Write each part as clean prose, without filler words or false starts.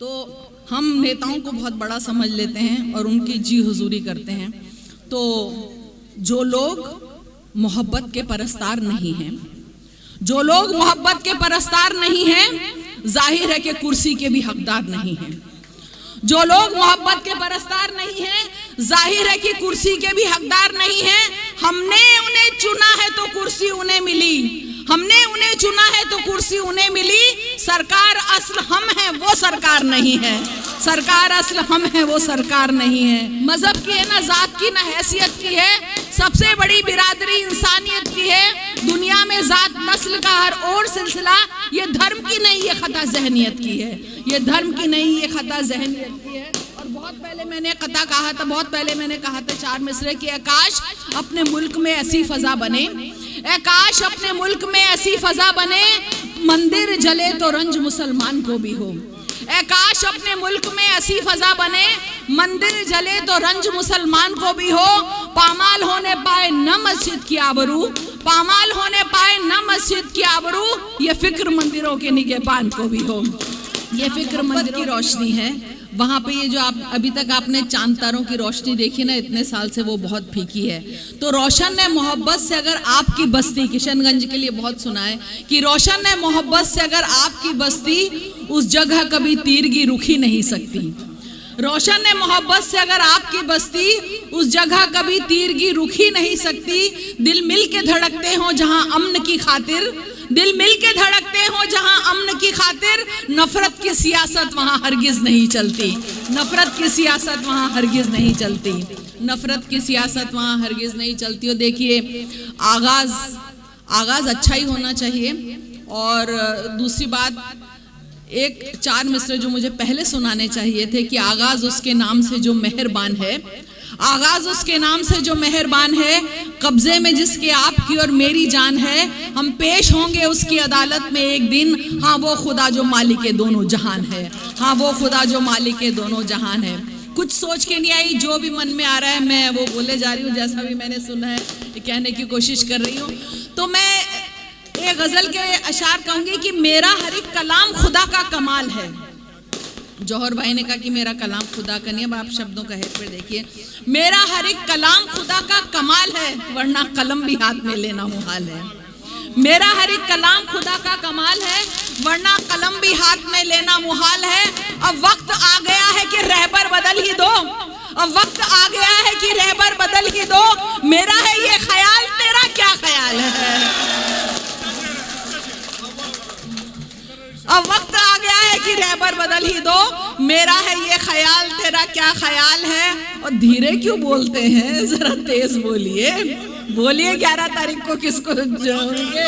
तो हम नेताओं को बहुत बड़ा समझ लेते हैं और उनकी जी हुजूरी करते हैं। तो जो लोग मोहब्बत के परस्तार नहीं हैं, जो लोग मोहब्बत के परस्तार नहीं हैं, जाहिर है कि कुर्सी के भी हकदार नहीं हैं। जो लोग मोहब्बत के परस्तार नहीं हैं, जाहिर है कि कुर्सी के भी हकदार नहीं हैं। हमने उन्हें चुना है तो कुर्सी उन्हें मिली, हमने उन्हें चुना है तो कुर्सी उन्हें मिली। सरकार असल हम हैं, वो सरकार नहीं है। सरकार असल हम हैं, वो सरकार नहीं है। मजहब की है ना, जात की ना हैसियत की है। सबसे बड़ी बिरादरी इंसानियत की है। दुनिया में जात नस्ल का हर और सिलसिला ये धर्म की नहीं, ये खता जहनियत की है। ये धर्म की नहीं, ये खता जहनियत की है। और बहुत पहले मैंने कथा कहा था, बहुत पहले मैंने कहा था 4 मिसरे कि काश अपने मुल्क में ऐसी फजा बने, काश अपने मुल्क में ऐसी फजा बने, मंदिर जले तो रंज मुसलमान को भी हो। काश अपने मुल्क में ऐसी फजा बने, मंदिर जले तो रंज मुसलमान को भी हो। पामाल होने पाए न मस्जिद की आबरू, पामाल होने पाए न मस्जिद की आबरू, ये फिक्र मंदिरों के निगहबान को भी हो। ये फिक्र मंदिर की रोशनी है। वहाँ पे ये जो आप अभी तक आपने चांद तारों की रोशनी देखी ना, इतने साल से वो बहुत फीकी है। तो रोशन है मोहब्बत से अगर आपकी बस्ती, किशनगंज के लिए बहुत सुना है कि रोशन है मोहब्बत से अगर आपकी बस्ती, उस जगह कभी तीरगी रुखी नहीं सकती। रोशन है मोहब्बत से अगर आपकी बस्ती, उस जगह कभी तीरगी रुखी नहीं सकती। दिल मिल के धड़कते हो जहाँ अमन की खातिर, दिल मिल के धड़कते हो जहाँ अमन की खातिर, नफरत की सियासत वहाँ हरगिज नहीं चलती। नफरत की सियासत वहाँ हरगिज नहीं चलती। नफरत की सियासत वहाँ हरगिज नहीं चलती। और देखिए, आगाज अच्छा ही होना चाहिए। और दूसरी बात, एक 4 मिसरे जो मुझे पहले सुनाने चाहिए थे कि आगाज उसके नाम से जो मेहरबान है, आगाज उसके नाम से जो मेहरबान है, कब्जे में जिसके आपकी और मेरी जान है, हम पेश होंगे उसकी अदालत में एक दिन। हाँ वो खुदा जो मालिक दोनों जहान है, हाँ वो खुदा जो मालिक दोनों जहान है। कुछ सोच के नहीं आई, जो भी मन में आ रहा है मैं वो बोले जा रही हूँ, जैसा भी मैंने सुना है कहने की कोशिश कर रही हूँ। तो मैं एक गजल के अशार कहूंगी कि मेरा हर एक कलाम खुदा का कमाल है। जौहर भाई ने कहा कि मेरा कलाम खुदा का नहीं। अब आप शब्दों का हेर पे देखिए, मेरा हर एक कलाम खुदा का कमाल है, वरना कलम भी हाथ में लेना मुहाल है। मेरा हर एक कलाम खुदा का कमाल है, वरना कलम भी हाथ में लेना मुहाल है। अब वक्त आ गया है कि रहबर बदल ही दो, अब वक्त आ गया है कि रहबर बदल ही दो। मेरा है ये ख्याल, तेरा क्या ख्याल है। अब वक्त आ गया है कि रहबर बदल ही दो, मेरा है ये ख्याल, तेरा क्या ख्याल है। और धीरे क्यों बोलते हैं, जरा तेज बोलिए, बोलिए 11 तारीख को किसको जाओगे।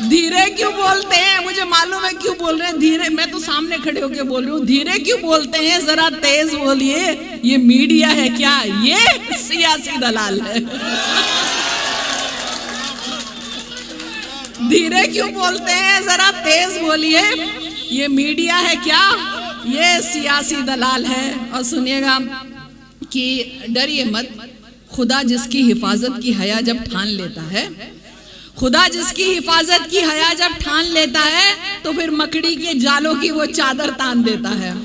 धीरे क्यों बोलते हैं, मुझे मालूम है क्यों बोल रहे हैं धीरे, मैं तो सामने खड़े होकर बोल रही हूँ। धीरे क्यों बोलते हैं, जरा तेज बोलिए। ये मीडिया है क्या, ये सियासी दलाल है। धीरे क्यों बोलते हैं, जरा तेज बोलिए। ये मीडिया है क्या, ये सियासी दलाल है। और सुनिएगा कि डरिए मत, खुदा जिसकी हिफाजत की हया जब ठान लेता है, खुदा जिसकी हिफाजत की हया जब ठान लेता है, तो फिर मकड़ी के जालों की वो चादर तान देता है।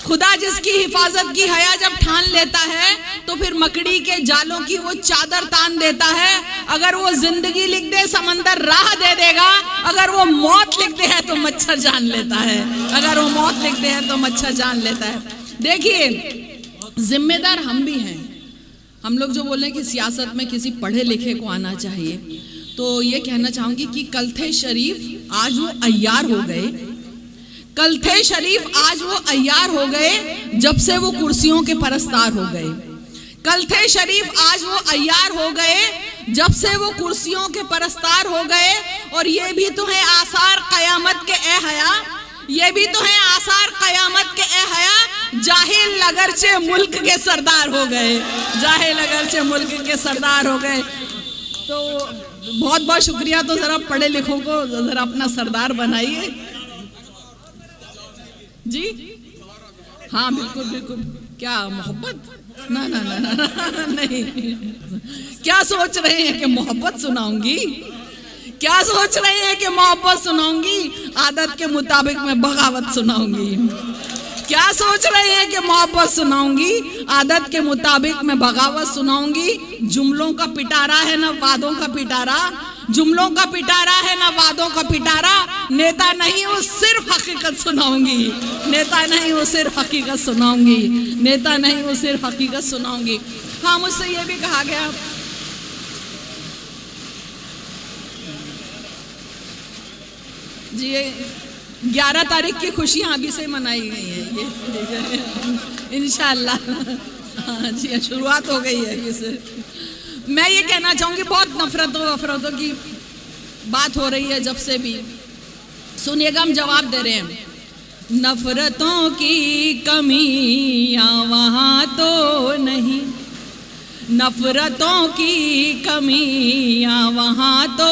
खुदा जिसकी हिफाजत की हया जब ठान लेता है, तो फिर मकड़ी के जालों की वो चादर तान देता है। अगर वो जिंदगी लिख दे, समंदर राह दे देगा। अगर वो मौत लिख दे है तो मच्छर जान लेता है, अगर वो मौत लिख दे है तो मच्छर जान लेता है। देखिए, जिम्मेदार हम भी हैं। हम लोग जो बोले कि सियासत में किसी पढ़े लिखे को आना चाहिए, तो ये कहना चाहूंगी कि कलथे शरीफ आज वो अय्यार हो गए, कलथे शरीफ आज वो अय्यार हो गए जब से वो कुर्सियों के परस्तार हो गए। कलथे शरीफ आज वो अय्यार हो गए जब से वो कुर्सियों के परस्तार हो गए। और ये भी तो है आसार कयामत के ए हया, ये भी तो है आसार कयामत के ए हया। जाहिल अगरचे मुल्क के सरदार हो गए, जाहिल अगरचे मुल्क के सरदार हो गए। तो बहुत बहुत शुक्रिया। तो जरा पढ़े लिखों को जरा अपना सरदार बनाइए जी। हाँ बिल्कुल बिल्कुल। क्या मोहब्बत, ना ना ना ना नहीं। क्या सोच रहे हैं कि मोहब्बत सुनाऊंगी, क्या सोच रहे हैं कि मोहब्बत सुनाऊंगी। आदत के मुताबिक मैं बगावत सुनाऊंगी। क्या सोच रहे हैं कि मोहब्बत सुनाऊंगी? आदत के मुताबिक मैं बगावत सुनाऊंगी। जुमलों का पिटारा है ना वादों का पिटारा, जुमलों का पिटारा है ना वादों का पिटारा। नेता नहीं हूँ सिर्फ हकीकत सुनाऊंगी, नेता नहीं हूँ सिर्फ हकीकत सुनाऊंगी, नेता नहीं हूँ सिर्फ हकीकत सुनाऊंगी। हाँ, मुझसे ये भी कहा गया जी 11 तारीख की खुशियाँ अभी से मनाई गई हैं ये इंशाअल्लाह। हाँ जी, शुरुआत हो गई है अभी से। मैं ये कहना चाहूँगी, बहुत नफरतों की बात हो रही है जब से भी। सुनिएगा, हम जवाब दे रहे हैं। नफरतों की कमियाँ वहाँ तो नहीं, नफरतों की कमियाँ वहाँ तो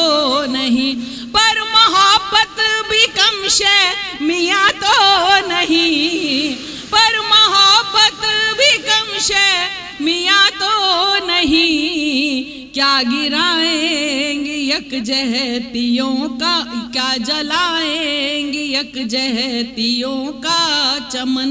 नहीं, पर मोहब्बत भी कम शे मियाँ तो नहीं, पर मोहब्बत भी कम शे मियाँ तो नहीं। क्या गिराएंगे यकजहतियों का, क्या जलाएंगे यकजहतियों का चमन,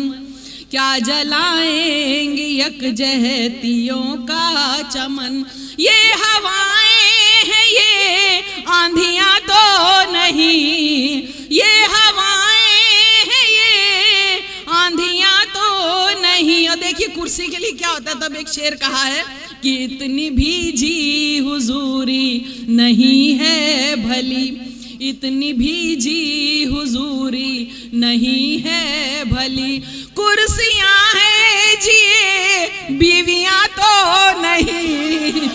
क्या जलाएंगे यकजहतियों का चमन। ये हवाएं हैं ये आंधियां तो नहीं, ये हवाएं हैं ये आंधियां तो नहीं। और देखिए कुर्सी के लिए क्या होता है, तब एक शेर कहा है कि इतनी भी जी हुजूरी नहीं है भली, इतनी भी जी हुजूरी नहीं है भली। कुर्सियां हैं जी बीवियां तो नहीं,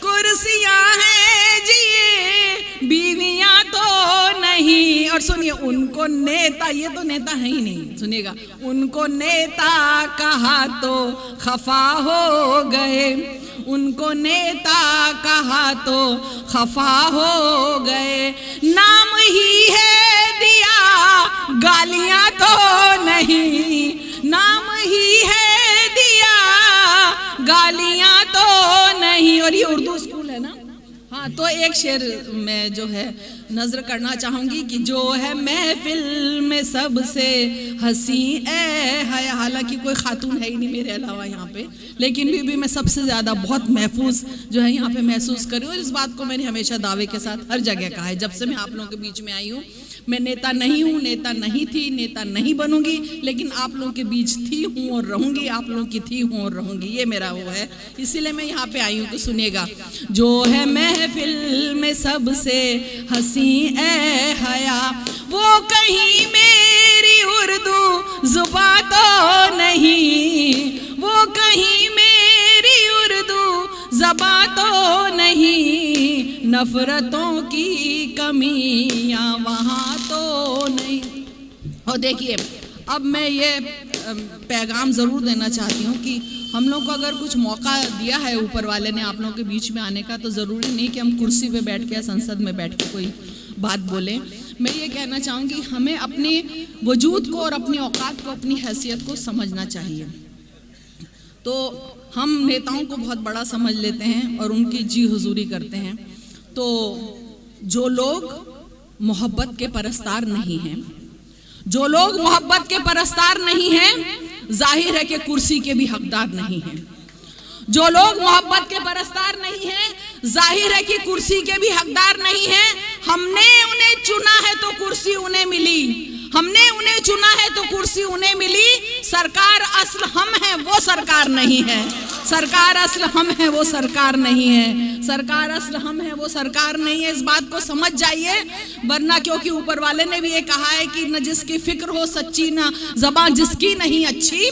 कुर्सियां हैं जी बीवियां तो नहीं। और सुनिए, उनको नेता, ये तो नेता है ही नहीं, सुनिएगा, उनको नेता कहा तो खफा हो गए, उनको नेता कहा तो खफा हो गए। नाम ही है दिया गालियां तो नहीं, नाम ही है दिया गालियां तो नहीं। और ये उर्दू स्कूल है ना। हाँ, तो एक शेर मैं जो है नजर करना चाहूंगी कि जो है महफिल में सबसे हंसी ए है, हालांकि कोई खातून है ही नहीं मेरे अलावा यहाँ पे, लेकिन भी मैं सबसे ज़्यादा बहुत महफूज जो है यहाँ पे महसूस कर रही हूँ। और इस बात को मैंने हमेशा दावे के साथ हर जगह कहा है, जब से मैं आप लोगों के बीच में आई हूँ। मैं नेता नहीं हूँ, नेता नहीं थी, नेता नहीं बनूंगी, लेकिन आप लोगों के बीच थी हूँ और रहूंगी, आप लोगों की थी हूँ और रहूंगी, ये मेरा वो है, इसीलिए मैं यहाँ पे आई हूँ। तो सुनिएगा, जो है महफिल में सबसे हंसी ए हया, वो कहीं मेरी उर्दू जुबा तो नहीं, वो कहीं मेरी उर्दू ज़बा तो नहीं। नफरतों की कमियाँ वहाँ तो नहीं। और देखिए, अब मैं ये पैगाम ज़रूर देना चाहती हूँ कि हम लोग को अगर कुछ मौका दिया है ऊपर वाले ने आप लोगों के बीच में आने का, तो ज़रूरी नहीं कि हम कुर्सी पे बैठ के या संसद में बैठ के कोई बात बोलें। मैं ये कहना चाहूँगी, हमें अपने वजूद को और अपनी औकात को, अपनी हैसियत को समझना चाहिए। तो हम नेताओं को बहुत बड़ा समझ लेते हैं और उनकी जी हुजूरी करते हैं। तो जो लोग मोहब्बत के परस्तार नहीं हैं, जो लोग मोहब्बत के परस्तार नहीं हैं, जाहिर है कि कुर्सी के भी हकदार नहीं हैं। जो लोग मोहब्बत के परस्तार नहीं हैं, जाहिर है कि कुर्सी के भी हकदार नहीं हैं। हमने उन्हें चुना है तो कुर्सी उन्हें मिली, हमने उन्हें चुना है तो कुर्सी उन्हें मिली। सरकार असल हम हैं, वो सरकार नहीं है। सरकार असल हम हैं, वो सरकार नहीं है। सरकार असल हम हैं, वो सरकार नहीं है। इस बात को समझ जाइए, वरना क्योंकि ऊपर वाले ने भी ये कहा है कि न जिसकी फिक्र हो सच्ची, न ज़बान जिसकी नहीं अच्छी,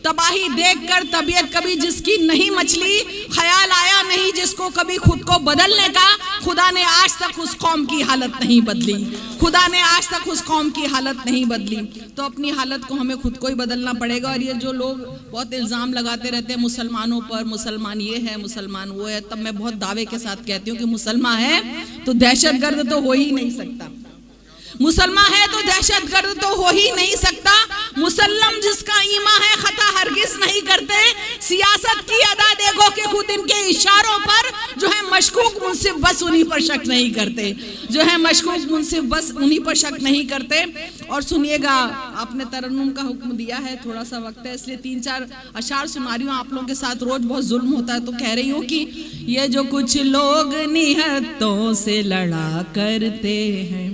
तबाही देखकर तबीयत कभी जिसकी नहीं मचली, ख्याल आया नहीं जिसको कभी खुद को बदलने का, खुदा ने आज तक उस कौम की हालत नहीं बदली, खुदा ने आज तक उस कौम की हालत नहीं बदली। तो अपनी हालत को हमें खुद को ही बदलना पड़ेगा। और ये जो लोग बहुत इल्ज़ाम लगाते रहते हैं मुसलमानों पर, मुसलमान ये है, मुसलमान वो है, तब मैं बहुत दावे के साथ कहती हूँ कि मुसलमान है तो दहशतगर्द तो हो ही नहीं सकता, मुसलमान है तो दहशतगर्द तो हो ही नहीं सकता। मुसल्लम जिसका ईमान है खता हरगिज नहीं करते। सियासत की अदा देखो कि खुद इनके इशारों पर जो है मशकूक मुंसिफ बस उन्हीं पर शक नहीं करते, जो है मशकूक मुंसिफ बस उन्हीं पर शक नहीं करते। और सुनिएगा, आपने तरन्नुम का हुक्म दिया है, थोड़ा सा वक्त है इसलिए 3-4 अशार सुना रही हूँ। आप लोगों के साथ रोज बहुत जुल्म होता है तो कह रही हूँ कि ये जो कुछ लोग निहत्तों से लड़ा करते हैं,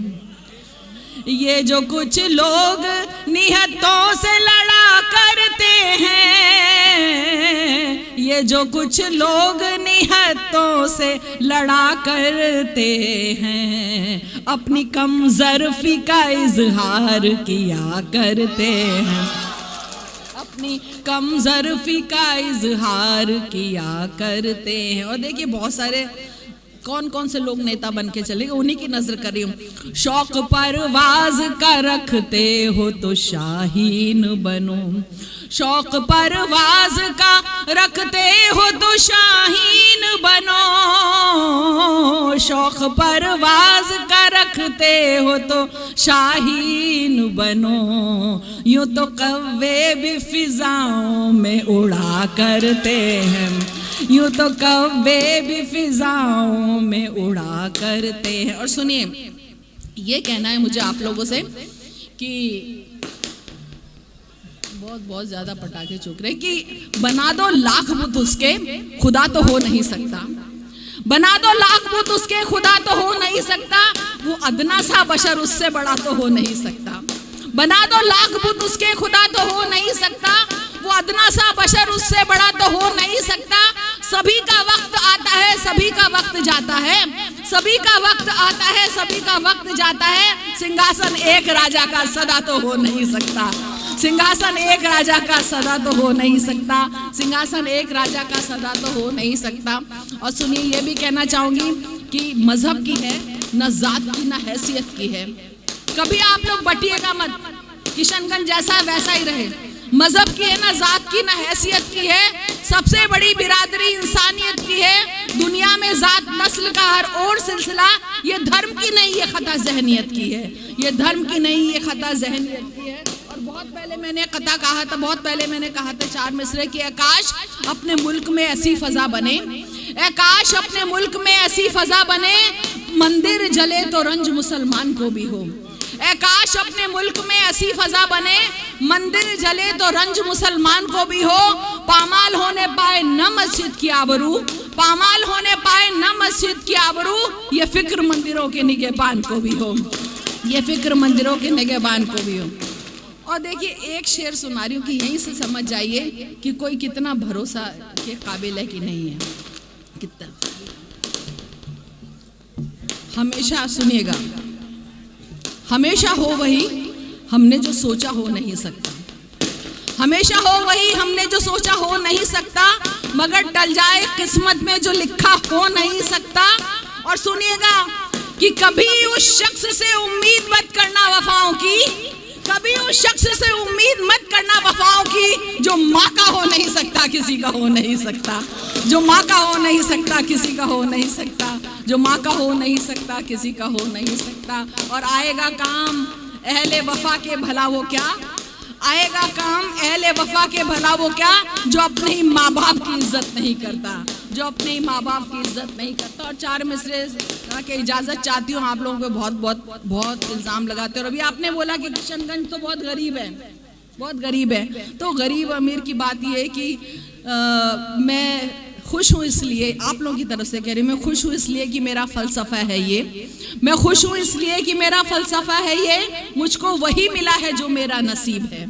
ये जो कुछ लोग निहत्तों से लड़ा करते हैं, ये जो कुछ लोग निहत्तों से लड़ा करते हैं, अपनी कमजरफी का इजहार किया करते हैं, अपनी कमजरफी का इजहार किया करते हैं। और देखिए बहुत सारे कौन कौन से लोग नेता बन के चले, उन्हीं की नजर कर रही हूँ। शौक परवाज का रखते हो तो शाहीन बनो, शौक परवाज का रखते हो तो शाहीन बनो, शौक परवाज का रखते हो तो शाहीन बनो, यूं तो कव्वे भी फिजाओं में उड़ा करते हैं, यूं तो कव्वे भी फिजाओं में उड़ा करते हैं। और सुनिए, ये कहना है मुझे आप लोगों से कि बहुत ज्यादा पटाखे चुक रहे कि बना दो लाख बुत उसके, खुदा तो हो नहीं सकता, बना दो लाख बुत उसके, खुदा तो हो नहीं सकता, वो अदना सा बशर उससे बड़ा तो हो नहीं सकता, बना दो लाख बुत उसके, खुदा तो हो नहीं सकता, वो अदना सा बशर उससे बड़ा तो हो नहीं सकता। सभी का वक्त आता है, सभी का वक्त जाता है, सभी का वक्त आता है, सभी का वक्त जाता है, सिंहासन एक राजा का सदा तो हो नहीं सकता, सिंहासन एक राजा का सदा तो हो नहीं सकता, सिंहासन एक राजा का सदा तो हो नहीं सकता। और सुनिए, ये भी कहना चाहूंगी कि मजहब की है न जात की न हैसियत की है, कभी आप लोग बटिएगा मत, किशनगंज जैसा है वैसा ही रहे। मजहब की है ना जात की ना हैसियत की है, सबसे बड़ी बिरादरी इंसानियत की है। दुनिया में जात नस्ल का हर और सिलसिला ये धर्म की नहीं, ये खता जहनियत की है, ये धर्म की नहीं, ये खता जहनियत की है। और बहुत पहले मैंने कथा कहा था, बहुत पहले मैंने कहा था 4 मिसरे कि आकाश अपने मुल्क में ऐसी फजा बने, आकाश अपने मुल्क में ऐसी फजा बने, मंदिर जले तो रंज मुसलमान को भी हो, आकाश अपने मुल्क में ऐसी फजा बने, मंदिर जले तो रंज मुसलमान को भी हो, पामाल होने पाए न मस्जिद की आबरू, पामाल होने पाए न मस्जिद की आबरू, ये फिक्र मंदिरों के निगहबान को भी हो, ये फिक्र मंदिरों के निगहबान को भी हो। और देखिए, एक शेर सुना रही हूँ कि यहीं से समझ जाइए कि कोई कितना भरोसा के काबिल है कि नहीं है, कितना। हमेशा सुनिएगा, हमेशा हो वही हमने जो सोचा हो नहीं सकता, हमेशा हो वही हमने जो सोचा हो नहीं सकता, मगर टल जाए किस्मत में जो लिखा हो नहीं सकता। और सुनिएगा कि कभी उस शख्स से उम्मीद मत करना वफाओं की, कभी उस शख्स से उम्मीद मत करना वफाओं की, जो माँ का हो नहीं सकता किसी का हो नहीं सकता, जो माँ का हो नहीं सकता किसी का हो नहीं सकता, जो माँ का हो नहीं सकता किसी का हो नहीं सकता। और आएगा काम अहले वफा के भला वो क्या, आएगा काम अहले वफा के भला वो क्या, जो अपने ही माँ बाप की इज्जत नहीं करता, जो अपने ही माँ बाप की इज्जत नहीं करता। और 4 मिसरे के इजाज़त चाहती हूँ, आप लोगों पे बहुत बहुत बहुत इल्ज़ाम लगाते हो। और अभी आपने बोला कि किशनगंज तो बहुत गरीब है, बहुत गरीब है, तो गरीब अमीर की बात ये है कि मैं खुश हूँ इसलिए, आप लोगों की तरफ से कह रही हूँ, मैं खुश हूँ इसलिए कि मेरा फ़लसफ़ा है ये, मैं खुश हूँ इसलिए कि मेरा फ़लसफ़ा है ये, मुझको वही मिला है जो मेरा नसीब है।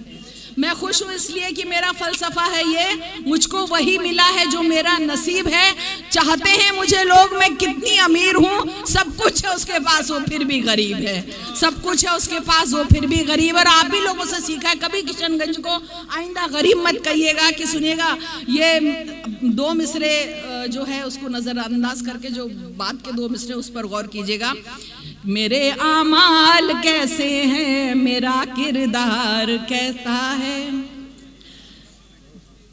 मैं खुश हूँ इसलिए कि मेरा फ़लसफ़ा है ये, मुझको वही मिला है जो मेरा नसीब है। चाहते हैं मुझे लोग मैं कितनी अमीर हूँ, सब कुछ है उसके पास वो फिर भी गरीब है, सब कुछ है उसके पास वो फिर भी गरीब। और आप भी लोगों से सीखा है, कभी किशनगंज को आइंदा गरीब मत कहिएगा। कि सुनिएगा, ये 2 मिसरे जो है उसको नज़रअंदाज करके जो बात के 2 मिसरे उस पर गौर कीजिएगा। मेरे आमाल कैसे हैं, मेरा किरदार कैसा है,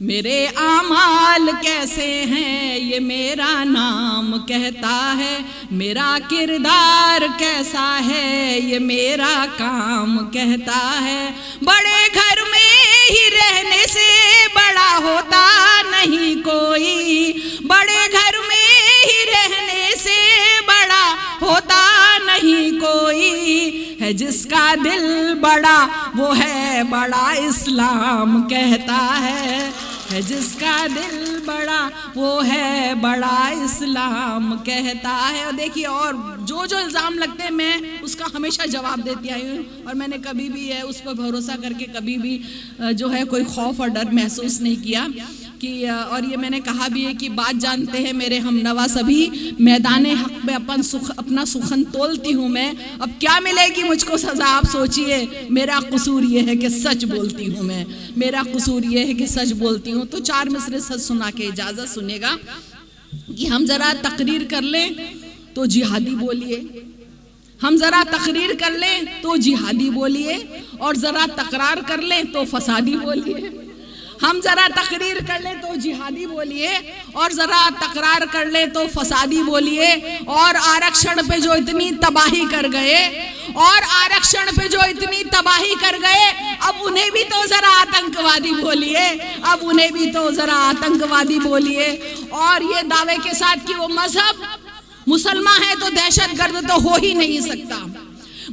मेरे आमाल कैसे हैं ये मेरा नाम कहता है, मेरा किरदार कैसा है ये मेरा काम कहता है। बड़े घर में ही रहने से होता नहीं कोई, बड़े घर में ही रहने से बड़ा होता नहीं कोई, है जिसका दिल बड़ा वो है बड़ा इस्लाम कहता है जिसका दिल बड़ा वो है बड़ा इस्लाम कहता है। और देखिए, और जो जो इल्ज़ाम लगते हैं मैं उसका हमेशा जवाब देती आई हूँ, और मैंने कभी भी है उस पर भरोसा करके कभी भी जो है कोई खौफ और डर महसूस नहीं किया कि, और ये मैंने कहा भी है कि बात जानते हैं मेरे हम नवा सभी, मैदान हक में अपना सुखन तोलती हूँ मैं, अब क्या मिलेगी मुझको सज़ा आप सोचिए, मेरा कसूर ये है कि सच बोलती हूँ मैं, मेरा कसूर ये है कि सच बोलती हूँ। तो 4 मिसरे सच सुना के इजाज़त सुनेगा कि हम ज़रा तकरीर कर लें तो जिहादी बोलिए, हम ज़रा तकरीर कर लें तो जिहादी बोलिए, और ज़रा तकरार कर लें तो फसादी बोलिए। हम ज़रा तकरीर कर ले तो जिहादी बोलिए, और ज़रा तकरार कर ले तो फसादी बोलिए, और आरक्षण पे जो इतनी तबाही कर गए, और आरक्षण पे जो इतनी तबाही कर गए, अब उन्हें भी तो ज़रा आतंकवादी बोलिए, अब उन्हें भी तो ज़रा आतंकवादी बोलिए। और ये दावे के साथ कि वो मजहब मुसलमान है तो दहशतगर्द तो हो ही नहीं सकता,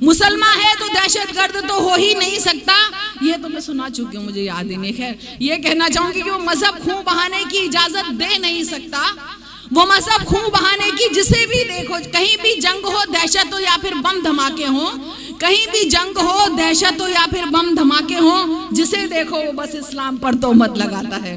मुसलमान है तो दहशतगर्द तो हो ही नहीं सकता, ये तो मैं सुना चुकी हूँ, मुझे याद ही नहीं। खैर, ये कहना चाहूंगी कि वो मजहब खून बहाने की इजाजत दे नहीं सकता, वो मजहब खून बहाने की, जिसे भी देखो कहीं भी जंग हो, दहशत हो या फिर बम धमाके हो, कहीं भी जंग हो, दहशत हो या फिर बम धमाके हो, जिसे देखो वो बस इस्लाम पर तोहमत लगाता है।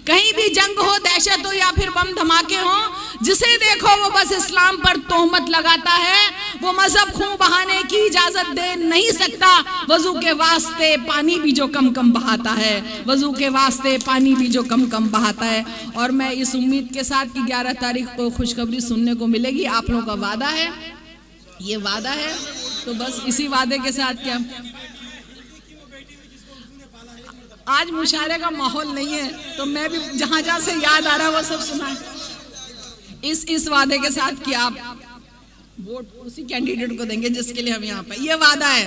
कहीं भी जंग हो, दहशत हो या फिर बम धमाके हो, जिसे देखो वो बस इस्लाम पर तोहमत लगाता है। वो मजहब खून बहाने की इजाजत दे नहीं सकता, वजू के वास्ते पानी भी जो कम कम बहाता है, वजू के वास्ते पानी भी जो कम कम बहाता है। और मैं इस उम्मीद के साथ कि 11 तारीख को खुशखबरी सुनने को मिलेगी, आप लोगों का वादा है, ये वादा है, तो बस इसी वादे के साथ क्या आज मुशायरे का माहौल नहीं है, तो मैं भी जहां जहां से याद आ रहा है वो सब सुना इस वादे के साथ कि आप वोट उसी कैंडिडेट को देंगे जिसके लिए हम यहाँ पे, ये वादा है,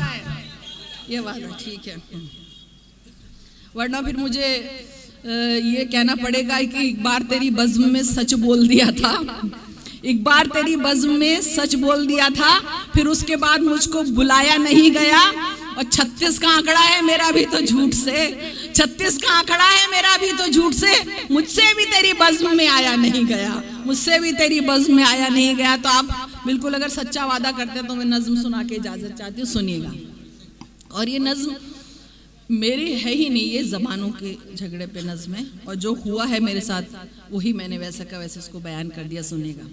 ये वादा ठीक है। वरना फिर मुझे ये कहना पड़ेगा कि एक बार तेरी बज़्म में सच बोल दिया था, एक बार तेरी बज़्म में सच बोल दिया था, फिर उसके बाद मुझको बुलाया नहीं गया, और 36 का आंकड़ा है मेरा भी तो झूठ से, 36 का आंकड़ा है मेरा भी तो झूठ से, मुझसे भी तेरी बज़्म में आया नहीं गया, मुझसे भी तेरी बज़्म में आया नहीं गया। तो आप बिल्कुल अगर सच्चा वादा करते हैं तो मैं नज़्म सुना के इजाज़त चाहती हूँ, सुनिएगा। और ये नज़्म मेरी है ही नहीं, ये ज़बानों के झगड़े पे नज़्म है, और जो हुआ है मेरे साथ वही मैंने वैसा का वैसे उसको बयान कर दिया, सुनिएगा।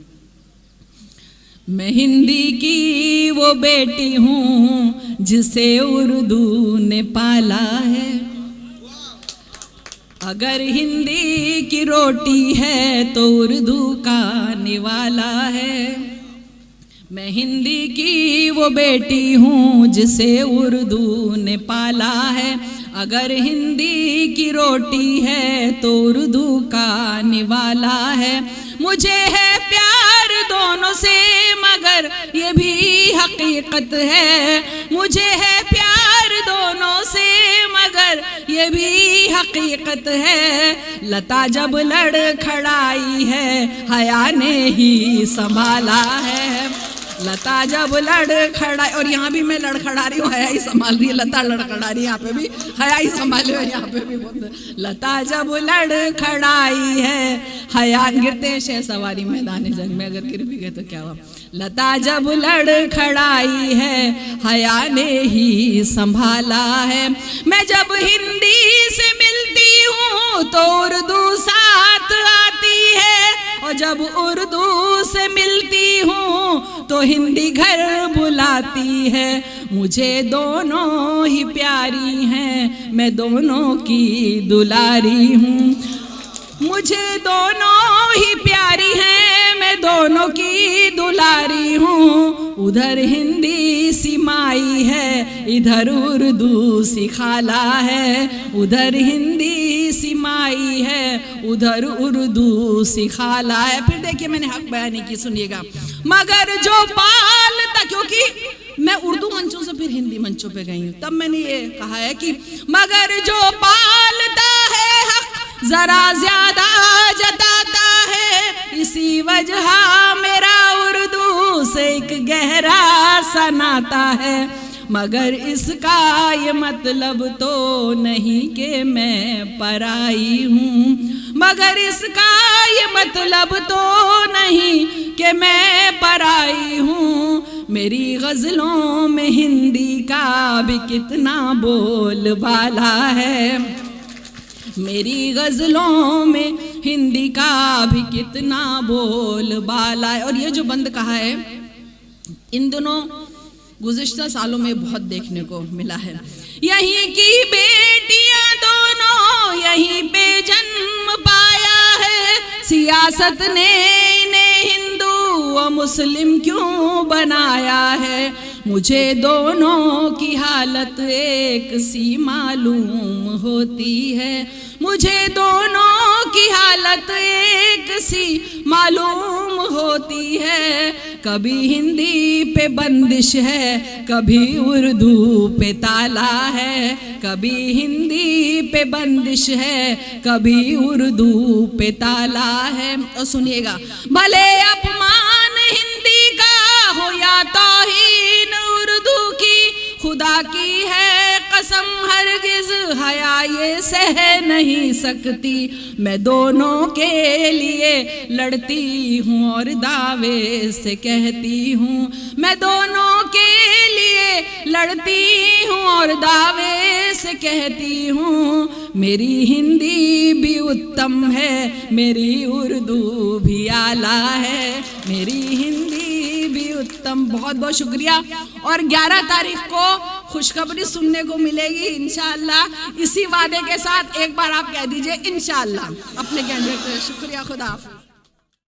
मैं हिंदी की वो बेटी हूँ जिसे उर्दू ने पाला है, अगर हिंदी की रोटी है तो उर्दू का निवाला है। मैं हिंदी की वो बेटी हूँ जिसे उर्दू ने पाला है, अगर हिंदी की रोटी है तो उर्दू का निवाला है। मुझे है प्यार दोनों से मगर ये भी हकीकत है, मुझे है प्यार दोनों से मगर ये भी हकीकत है। लता जब लड़खड़ाई है हया ने ही संभाला है, लता जब लड़खड़ाई, और यहाँ भी मैं लड़खड़ा रही हूँ, हया ही संभाल रही है, लता लड़खड़ा रही है, यहाँ पे भी हया ही संभाले हुए, यहाँ पे भी बोलते लता जब लड़खड़ाई है हया, गिरते हैं शह सवारी मैदान जंग में, अगर गिर भी गए तो क्या हुआ। लता जब लड़खड़ाई है हया ने ही संभाला है। मैं जब हिंदी से मिलती हूँ तो उर्दू साथ आती है, और जब उर्दू से मिलती हूँ तो हिंदी घर बुलाती है। मुझे दोनों ही प्यारी हैं, मैं दोनों की दुलारी हूँ, मुझे दोनों ही प्यारी हैं, मैं दोनों की दुलारी हूँ। उधर हिंदी सी माई है, इधर उर्दू सी खाला है, उधर हिंदी सी माई है, उधर उर्दू सी खाला है। फिर देखिए मैंने हक बयानी की, सुनिएगा। मगर जो पालता, क्योंकि मैं उर्दू मंचों से फिर हिंदी मंचों पे गई हूँ, तब मैंने ये कहा है कि मगर जो पालता है हक जरा ज्यादा जताता है, इसी वजह मेरा उर्दू से एक गहरा सा नाता है। मगर इसका ये मतलब तो नहीं कि मैं पराई हूँ, मगर इसका ये मतलब तो नहीं कि मैं पराई हूँ। मेरी गज़लों में हिंदी का भी कितना बोलबाला है, मेरी गज़लों में हिंदी का भी कितना बोलबाला है। और ये जो बंद कहा है, इन दिनों गुज़िश्ता सालों में बहुत देखने को मिला है। यहीं की बेटियां दोनों यहीं पे जन्म पाया है, सियासत ने इन्हें हिंदू और मुस्लिम क्यों बनाया है। मुझे दोनों की हालत एक सी मालूम होती है, मुझे दोनों की हालत एक सी मालूम होती है। कभी हिंदी पे बंदिश है, कभी उर्दू पे ताला है, कभी हिंदी पे बंदिश है, कभी उर्दू पे ताला है। और सुनिएगा, भले अपमान हिंदी का हो या तौहीन उर्दू की, खुदा की है कसम हरगिज हया ये सह नहीं सकती। मैं दोनों के लिए लड़ती हूँ और दावे से कहती हूँ, मैं दोनों के लिए लड़ती हूँ और दावे से कहती हूँ। मेरी हिंदी भी उत्तम है, मेरी उर्दू भी आला है, मेरी हिंदी भी उत्तम। बहुत बहुत शुक्रिया। और 11 तारीख को खुशखबरी सुनने को मिलेगी इंशाअल्लाह। इसी वादे के साथ एक बार आप कह दीजिए इंशाअल्लाह अपने कैंडिडेट। शुक्रिया, खुदा हाफ़िज़।